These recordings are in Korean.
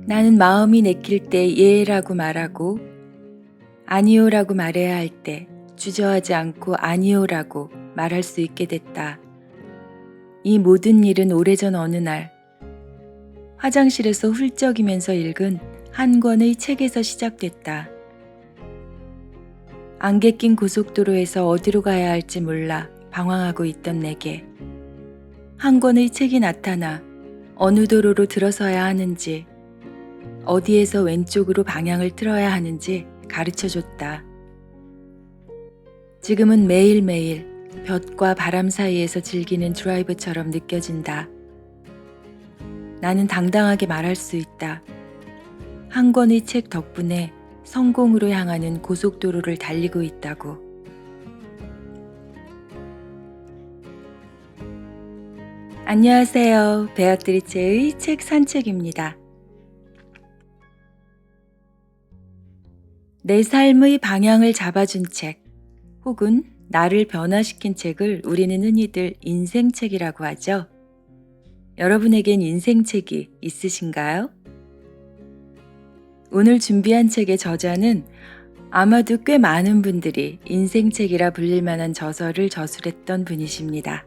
나는 마음이 내킬 때 예라고 말하고 아니요라고 말해야 할 때 주저하지 않고 아니요라고 말할 수 있게 됐다. 이 모든 일은 오래전 어느 날 화장실에서 훌쩍이면서 읽은 한 권의 책에서 시작됐다. 안개 낀 고속도로에서 어디로 가야 할지 몰라 방황하고 있던 내게 한 권의 책이 나타나 어느 도로로 들어서야 하는지 어디에서 왼쪽으로 방향을 틀어야 하는지 가르쳐 줬다. 지금은 매일매일 볕과 바람 사이에서 즐기는 드라이브처럼 느껴진다. 나는 당당하게 말할 수 있다. 한 권의 책 덕분에 성공으로 향하는 고속도로를 달리고 있다고. 안녕하세요. 베아트리체의 책 산책입니다. 내 삶의 방향을 잡아준 책, 혹은 나를 변화시킨 책을 우리는 흔히들 인생책이라고 하죠. 여러분에겐 인생책이 있으신가요? 오늘 준비한 책의 저자는 아마도 꽤 많은 분들이 인생책이라 불릴 만한 저서를 저술했던 분이십니다.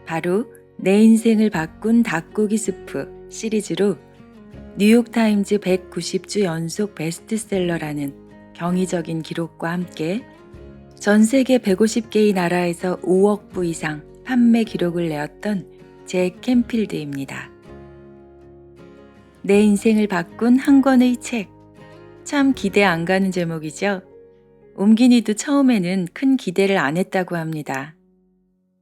바로 내 인생을 바꾼 닭고기 스프 시리즈로 뉴욕타임즈 190주 연속 베스트셀러라는 경이적인 기록과 함께 전 세계 150개의 나라에서 5억 부 이상 판매 기록을 내었던 잭 캔필드입니다. 내 인생을 바꾼 한 권의 책. 참 기대 안 가는 제목이죠? 옴기니도 처음에는 큰 기대를 안 했다고 합니다.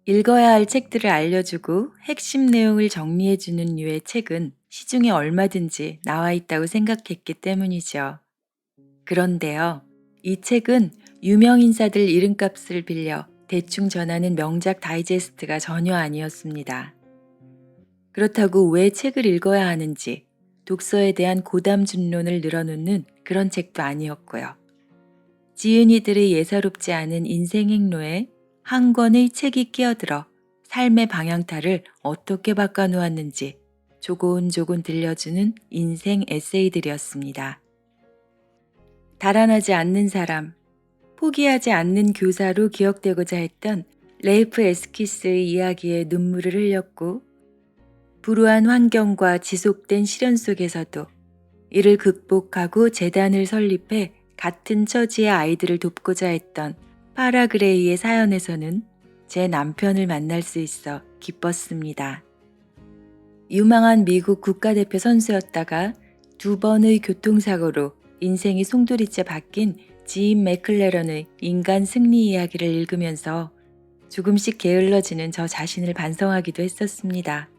읽어야 할 책들을 알려주고 핵심 내용을 정리해주는 류의 책은 시중에 얼마든지 나와 있다고 생각했기 때문이죠. 그런데요, 이 책은 유명 인사들 이름값을 빌려 대충 전하는 명작 다이제스트가 전혀 아니었습니다. 그렇다고 왜 책을 읽어야 하는지 독서에 대한 고담준론을 늘어놓는 그런 책도 아니었고요. 지은이들의 예사롭지 않은 인생 행로에 한 권의 책이 끼어들어 삶의 방향타를 어떻게 바꿔놓았는지 조곤조곤 들려주는 인생 에세이들이었습니다. 달아나지 않는 사람, 포기하지 않는 교사로 기억되고자 했던 레이프 에스키스의 이야기에 눈물을 흘렸고 불우한 환경과 지속된 시련 속에서도 이를 극복하고 재단을 설립해 같은 처지의 아이들을 돕고자 했던 파라 그레이의 사연에서는 제 남편을 만날 수 있어 기뻤습니다. 유망한 미국 국가대표 선수였다가 2번의 교통사고로 인생이 송두리째 바뀐 지임 맥클레런의 인간 승리 이야기를 읽으면서 조금씩 게을러지는 저 자신을 반성하기도 했었습니다.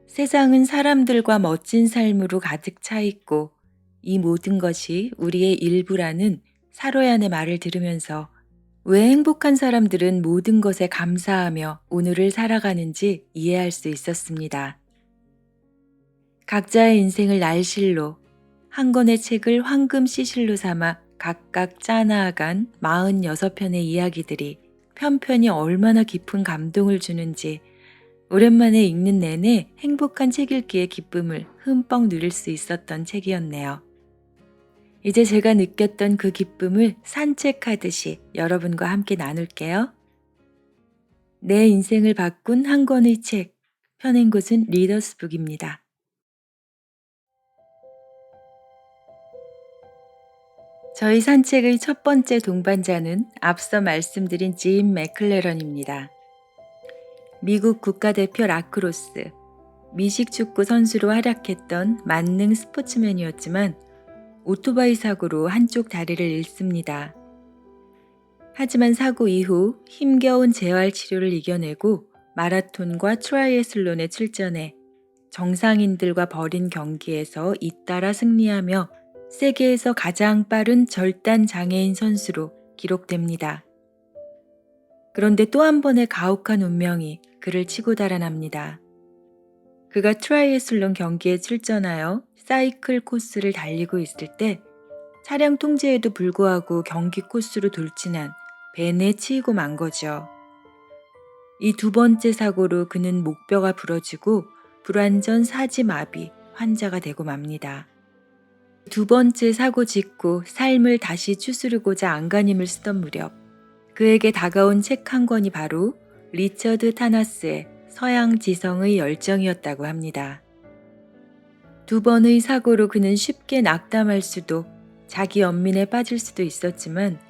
세상은 사람들과 멋진 삶으로 가득 차 있고 이 모든 것이 우리의 일부라는 사로얀의 말을 들으면서 왜 행복한 사람들은 모든 것에 감사하며 오늘을 살아가는지 이해할 수 있었습니다. 각자의 인생을 날실로, 한 권의 책을 황금 시실로 삼아 각각 짜나아간 46편의 이야기들이 편편히 얼마나 깊은 감동을 주는지 오랜만에 읽는 내내 행복한 책 읽기의 기쁨을 흠뻑 누릴 수 있었던 책이었네요. 이제 제가 느꼈던 그 기쁨을 산책하듯이 여러분과 함께 나눌게요. 내 인생을 바꾼 한 권의 책, 펴낸 곳은 리더스북입니다. 저희 산책의 첫 번째 동반자는 앞서 말씀드린 짐 맥클레런입니다. 미국 국가대표 라크로스, 미식축구 선수로 활약했던 만능 스포츠맨이었지만 오토바이 사고로 한쪽 다리를 잃습니다. 하지만 사고 이후 힘겨운 재활 치료를 이겨내고 마라톤과 트라이애슬론에 출전해 정상인들과 벌인 경기에서 잇따라 승리하며 세계에서 가장 빠른 절단 장애인 선수로 기록됩니다. 그런데 또 한 번의 가혹한 운명이 그를 치고 달아납니다. 그가 트라이애슬론 경기에 출전하여 사이클 코스를 달리고 있을 때 차량 통제에도 불구하고 경기 코스로 돌진한 벤에 치이고 만 거죠. 이 두 번째 사고로 그는 목뼈가 부러지고 불완전 사지마비, 환자가 되고 맙니다. 두 번째 사고 직후 삶을 다시 추스르고자 안간힘을 쓰던 무렵 그에게 다가온 책 한 권이 바로 리처드 타나스의 서양 지성의 열정이었다고 합니다. 두 번의 사고로 그는 쉽게 낙담할 수도 자기 연민에 빠질 수도 있었지만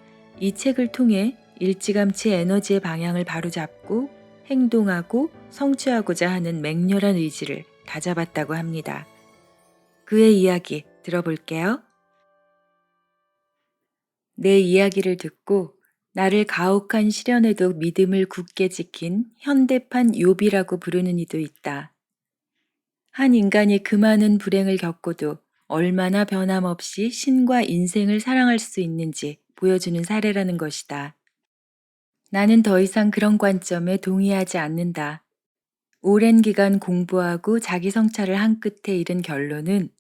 이 책을 통해 일찌감치 에너지의 방향을 바로잡고 행동하고 성취하고자 하는 맹렬한 의지를 다잡았다고 합니다. 그의 이야기 들어볼게요. 내 이야기를 듣고 나를 가혹한 시련에도 믿음을 굳게 지킨 현대판 욥이라고 부르는 이도 있다. 한 인간이 그 많은 불행을 겪고도 얼마나 변함없이 신과 인생을 사랑할 수 있는지 보여주는 사례라는 것이다. 나는 더 이상 그런 관점에 동의하지 않는다. 오랜 기간 공부하고 자기 성찰을 한 끝에 이른 결론은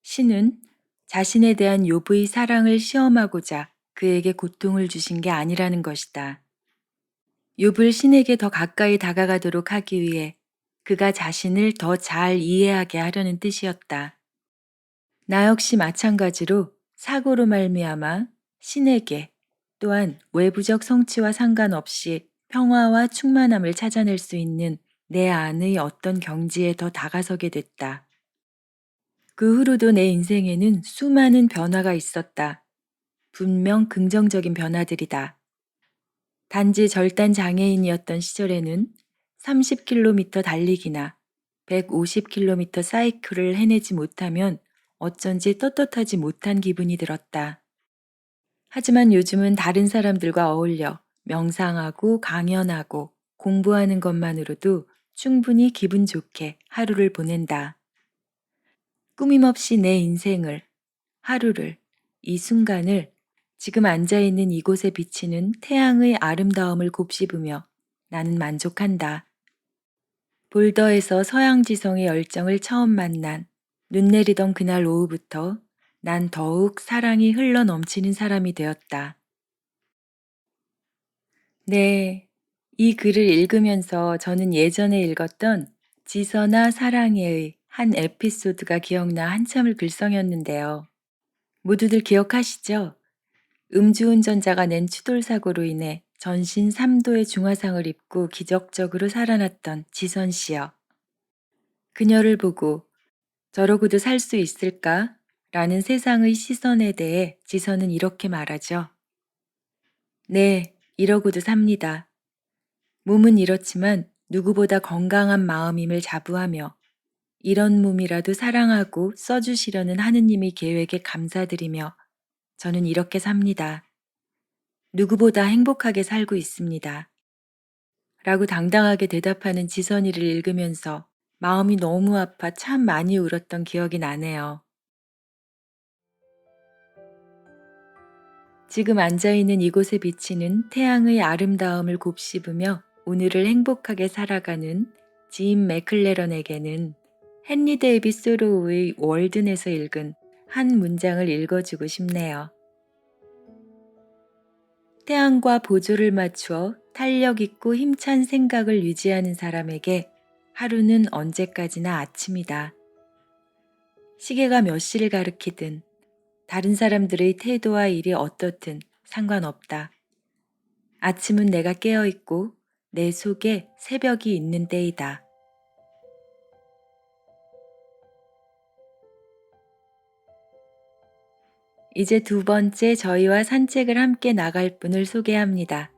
신은 자신에 대한 욥의 사랑을 시험하고자 그에게 고통을 주신 게 아니라는 것이다. 욥을 신에게 더 가까이 다가가도록 하기 위해 그가 자신을 더 잘 이해하게 하려는 뜻이었다. 나 역시 마찬가지로 사고로 말미암아 신에게 또한 외부적 성취와 상관없이 평화와 충만함을 찾아낼 수 있는 내 안의 어떤 경지에 더 다가서게 됐다. 그 후로도 내 인생에는 수많은 변화가 있었다. 분명 긍정적인 변화들이다. 단지 절단 장애인이었던 시절에는 30km 달리기나 150km 사이클을 해내지 못하면 어쩐지 떳떳하지 못한 기분이 들었다. 하지만 요즘은 다른 사람들과 어울려 명상하고 강연하고 공부하는 것만으로도 충분히 기분 좋게 하루를 보낸다. 꾸밈없이 내 인생을, 하루를, 이 순간을 지금 앉아있는 이곳에 비치는 태양의 아름다움을 곱씹으며 나는 만족한다. 볼더에서 서양지성의 열정을 처음 만난 눈 내리던 그날 오후부터 난 더욱 사랑이 흘러 넘치는 사람이 되었다. 네, 이 글을 읽으면서 저는 예전에 읽었던 지서나 사랑해의 한 에피소드가 기억나 한참을 글썽였는데요. 모두들 기억하시죠? 음주운전자가 낸 추돌사고로 인해 전신 3도의 중화상을 입고 기적적으로 살아났던 지선 씨요. 그녀를 보고 저러고도 살 수 있을까? 라는 세상의 시선에 대해 지선은 이렇게 말하죠. 네, 이러고도 삽니다. 몸은 이렇지만 누구보다 건강한 마음임을 자부하며 이런 몸이라도 사랑하고 써주시려는 하느님의 계획에 감사드리며 저는 이렇게 삽니다. 누구보다 행복하게 살고 있습니다. 라고 당당하게 대답하는 지선이를 읽으면서 마음이 너무 아파 참 많이 울었던 기억이 나네요. 지금 앉아있는 이곳에 비치는 태양의 아름다움을 곱씹으며 오늘을 행복하게 살아가는 짐 맥클레런에게는 헨리 데이빗 소로우의 월든에서 읽은 한 문장을 읽어주고 싶네요. 태양과 보조를 맞추어 탄력 있고 힘찬 생각을 유지하는 사람에게 하루는 언제까지나 아침이다. 시계가 몇 시를 가리키든 다른 사람들의 태도와 일이 어떻든 상관없다. 아침은 내가 깨어있고 내 속에 새벽이 있는 때이다. 이제 두 번째 저희와 산책을 함께 나갈 분을 소개합니다.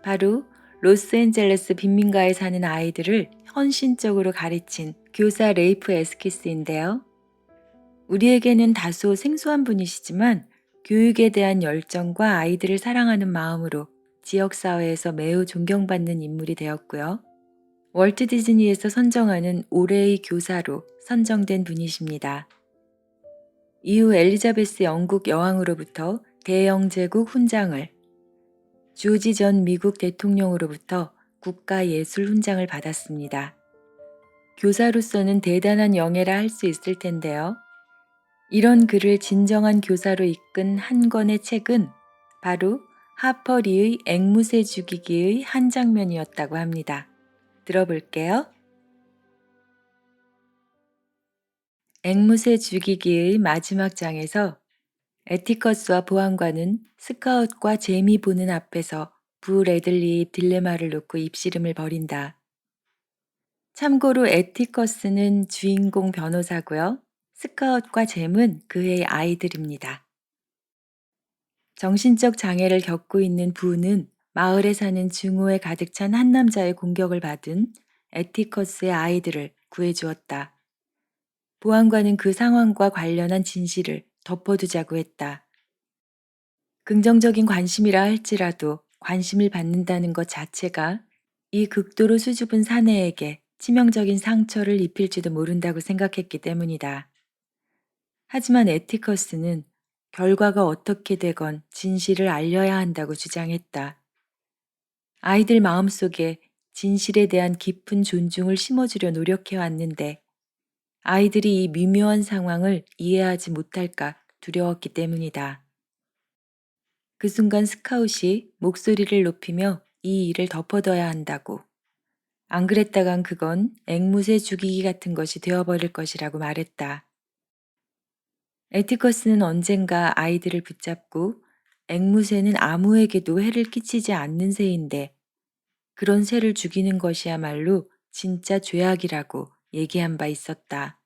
바로 로스앤젤레스 빈민가에 사는 아이들을 헌신적으로 가르친 교사 레이프 에스키스인데요. 우리에게는 다소 생소한 분이시지만 교육에 대한 열정과 아이들을 사랑하는 마음으로 지역사회에서 매우 존경받는 인물이 되었고요. 월트 디즈니에서 선정하는 올해의 교사로 선정된 분이십니다. 이후 엘리자베스 영국 여왕으로부터 대영제국 훈장을, 조지 전 미국 대통령으로부터 국가예술 훈장을 받았습니다. 교사로서는 대단한 영예라 할 수 있을 텐데요. 이런 그를 진정한 교사로 이끈 한 권의 책은 바로 하퍼리의 앵무새 죽이기의 한 장면이었다고 합니다. 들어볼게요. 앵무새 죽이기의 마지막 장에서 에티커스와 보안관은 스카웃과 제미 보는 앞에서 부 레들리의 딜레마를 놓고 입씨름을 벌인다. 참고로 에티커스는 주인공 변호사고요. 스카웃과 잼은 그의 아이들입니다. 정신적 장애를 겪고 있는 부는 마을에 사는 증오에 가득 찬 한 남자의 공격을 받은 에티커스의 아이들을 구해주었다. 보안관은 그 상황과 관련한 진실을 덮어두자고 했다. 긍정적인 관심이라 할지라도 관심을 받는다는 것 자체가 이 극도로 수줍은 사내에게 치명적인 상처를 입힐지도 모른다고 생각했기 때문이다. 하지만 에티커스는 결과가 어떻게 되건 진실을 알려야 한다고 주장했다. 아이들 마음속에 진실에 대한 깊은 존중을 심어주려 노력해왔는데 아이들이 이 미묘한 상황을 이해하지 못할까 두려웠기 때문이다. 그 순간 스카웃이 목소리를 높이며 이 일을 덮어둬야 한다고. 안 그랬다간 그건 앵무새 죽이기 같은 것이 되어버릴 것이라고 말했다. 에티커스는 언젠가 아이들을 붙잡고 앵무새는 아무에게도 해를 끼치지 않는 새인데 그런 새를 죽이는 것이야말로 진짜 죄악이라고 얘기한 바 있었다.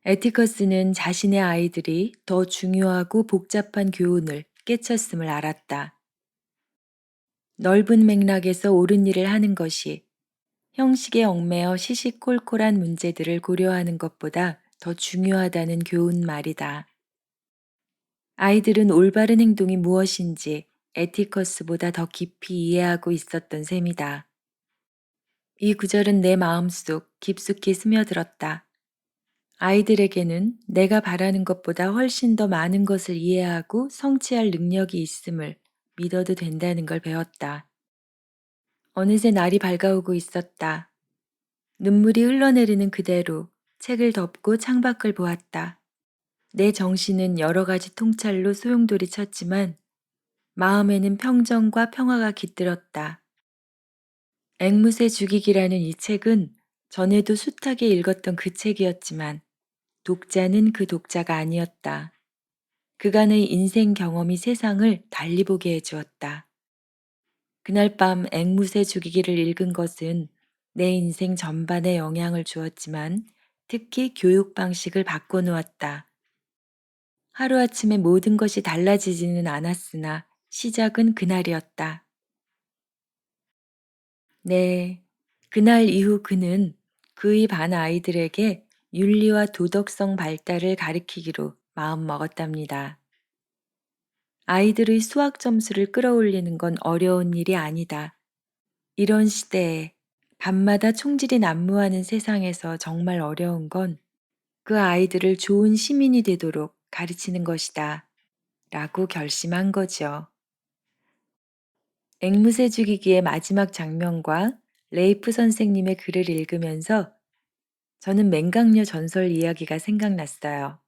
에티커스는 자신의 아이들이 더 중요하고 복잡한 교훈을 깨쳤음을 알았다. 넓은 맥락에서 옳은 일을 하는 것이 형식에 얽매여 시시콜콜한 문제들을 고려하는 것보다 더 중요하다는 교훈 말이다. 아이들은 올바른 행동이 무엇인지 에티커스보다 더 깊이 이해하고 있었던 셈이다. 이 구절은 내 마음속 깊숙이 스며들었다. 아이들에게는 내가 바라는 것보다 훨씬 더 많은 것을 이해하고 성취할 능력이 있음을 믿어도 된다는 걸 배웠다. 어느새 날이 밝아오고 있었다. 눈물이 흘러내리는 그대로 책을 덮고 창밖을 보았다. 내 정신은 여러 가지 통찰로 소용돌이 쳤지만 마음에는 평정과 평화가 깃들었다. 앵무새 죽이기라는 이 책은 전에도 숱하게 읽었던 그 책이었지만 독자는 그 독자가 아니었다. 그간의 인생 경험이 세상을 달리 보게 해주었다. 그날 밤 앵무새 죽이기를 읽은 것은 내 인생 전반에 영향을 주었지만 특히 교육 방식을 바꿔놓았다. 하루아침에 모든 것이 달라지지는 않았으나 시작은 그날이었다. 네, 그날 이후 그는 그의 반 아이들에게 윤리와 도덕성 발달을 가르치기로 마음먹었답니다. 아이들의 수학 점수를 끌어올리는 건 어려운 일이 아니다. 이런 시대에 밤마다 총질이 난무하는 세상에서 정말 어려운 건 그 아이들을 좋은 시민이 되도록 가르치는 것이다. 라고 결심한 거죠. 앵무새 죽이기의 마지막 장면과 레이프 선생님의 글을 읽으면서 저는 맹강녀 전설 이야기가 생각났어요.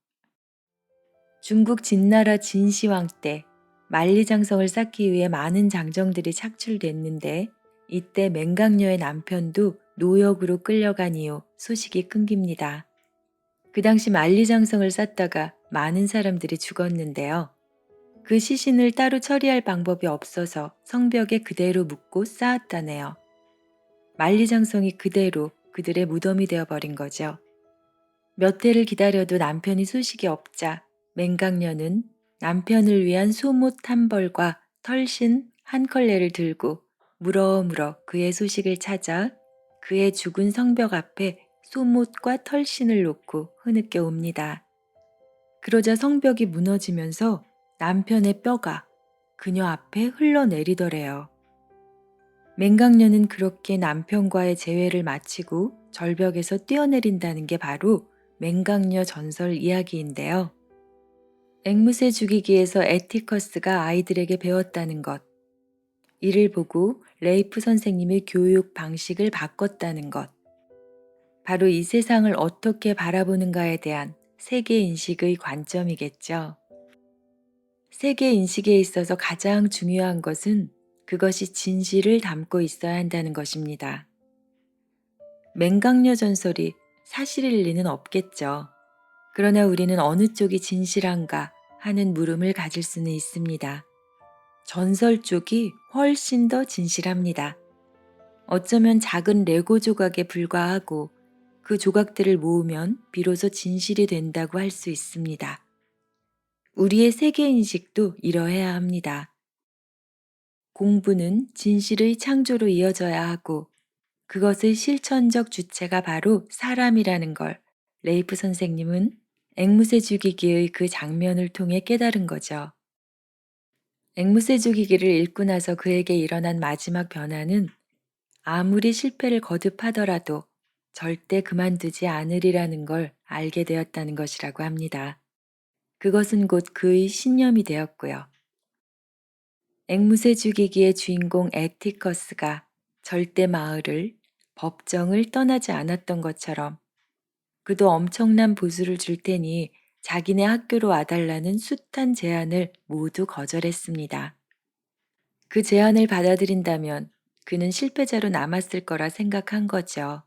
중국 진나라 진시황 때 만리장성을 쌓기 위해 많은 장정들이 착출됐는데 이때 맹강녀의 남편도 노역으로 끌려간 이후 소식이 끊깁니다. 그 당시 만리장성을 쌓다가 많은 사람들이 죽었는데요. 그 시신을 따로 처리할 방법이 없어서 성벽에 그대로 묻고 쌓았다네요. 만리장성이 그대로 그들의 무덤이 되어버린 거죠. 몇 해를 기다려도 남편이 소식이 없자 맹강녀는 남편을 위한 소못 한 벌과 털신 한 컬레를 들고 물어물어 그의 소식을 찾아 그의 죽은 성벽 앞에 소못과 털신을 놓고 흐느껴 옵니다. 그러자 성벽이 무너지면서 남편의 뼈가 그녀 앞에 흘러내리더래요. 맹강녀는 그렇게 남편과의 재회를 마치고 절벽에서 뛰어내린다는 게 바로 맹강녀 전설 이야기인데요. 앵무새 죽이기에서 에티커스가 아이들에게 배웠다는 것, 이를 보고 레이프 선생님의 교육 방식을 바꿨다는 것, 바로 이 세상을 어떻게 바라보는가에 대한 세계 인식의 관점이겠죠. 세계 인식에 있어서 가장 중요한 것은 그것이 진실을 담고 있어야 한다는 것입니다. 맹강녀 전설이 사실일 리는 없겠죠. 그러나 우리는 어느 쪽이 진실한가 하는 물음을 가질 수는 있습니다. 전설 쪽이 훨씬 더 진실합니다. 어쩌면 작은 레고 조각에 불과하고 그 조각들을 모으면 비로소 진실이 된다고 할 수 있습니다. 우리의 세계인식도 이러해야 합니다. 공부는 진실의 창조로 이어져야 하고 그것의 실천적 주체가 바로 사람이라는 걸 레이프 선생님은 앵무새 죽이기의 그 장면을 통해 깨달은 거죠. 앵무새 죽이기를 읽고 나서 그에게 일어난 마지막 변화는 아무리 실패를 거듭하더라도 절대 그만두지 않으리라는 걸 알게 되었다는 것이라고 합니다. 그것은 곧 그의 신념이 되었고요. 앵무새 죽이기의 주인공 에티커스가 절대 마을을, 법정을 떠나지 않았던 것처럼 그도 엄청난 보수를 줄 테니 자기네 학교로 와달라는 숱한 제안을 모두 거절했습니다. 그 제안을 받아들인다면 그는 실패자로 남았을 거라 생각한 거죠.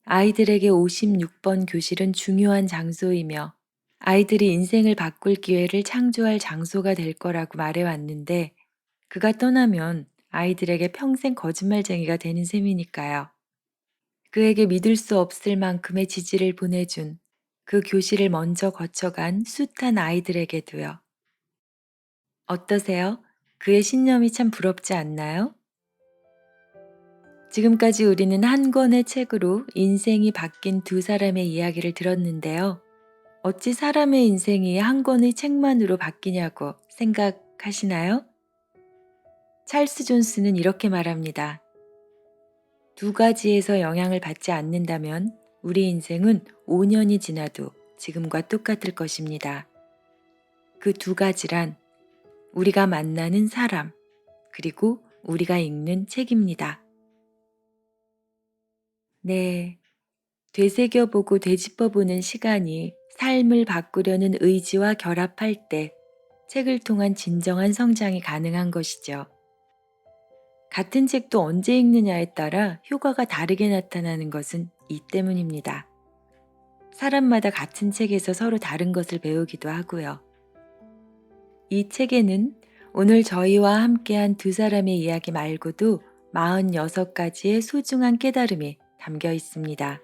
아이들에게 56번 교실은 중요한 장소이며 아이들이 인생을 바꿀 기회를 창조할 장소가 될 거라고 말해왔는데 그가 떠나면 아이들에게 평생 거짓말쟁이가 되는 셈이니까요. 그에게 믿을 수 없을 만큼의 지지를 보내준 그 교실을 먼저 거쳐간 숱한 아이들에게도요. 어떠세요? 그의 신념이 참 부럽지 않나요? 지금까지 우리는 한 권의 책으로 인생이 바뀐 두 사람의 이야기를 들었는데요. 어찌 사람의 인생이 한 권의 책만으로 바뀌냐고 생각하시나요? 찰스 존스는 이렇게 말합니다. 두 가지에서 영향을 받지 않는다면 우리 인생은 5년이 지나도 지금과 똑같을 것입니다. 그 두 가지란 우리가 만나는 사람, 그리고 우리가 읽는 책입니다. 네. 되새겨보고 되짚어보는 시간이 삶을 바꾸려는 의지와 결합할 때 책을 통한 진정한 성장이 가능한 것이죠. 같은 책도 언제 읽느냐에 따라 효과가 다르게 나타나는 것은 이 때문입니다. 사람마다 같은 책에서 서로 다른 것을 배우기도 하고요. 이 책에는 오늘 저희와 함께한 두 사람의 이야기 말고도 46가지의 소중한 깨달음이 담겨 있습니다.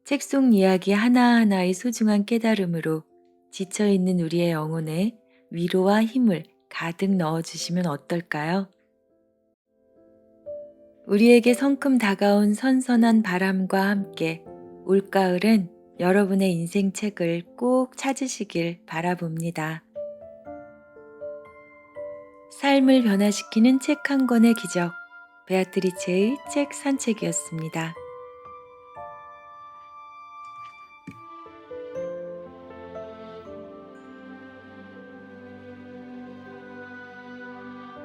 책 속 이야기 하나하나의 소중한 깨달음으로 지쳐있는 우리의 영혼에 위로와 힘을 가득 넣어주시면 어떨까요? 우리에게 성큼 다가온 선선한 바람과 함께 올가을엔 여러분의 인생 책을 꼭 찾으시길 바라봅니다. 삶을 변화시키는 책 한 권의 기적, 베아트리체의 책 산책이었습니다.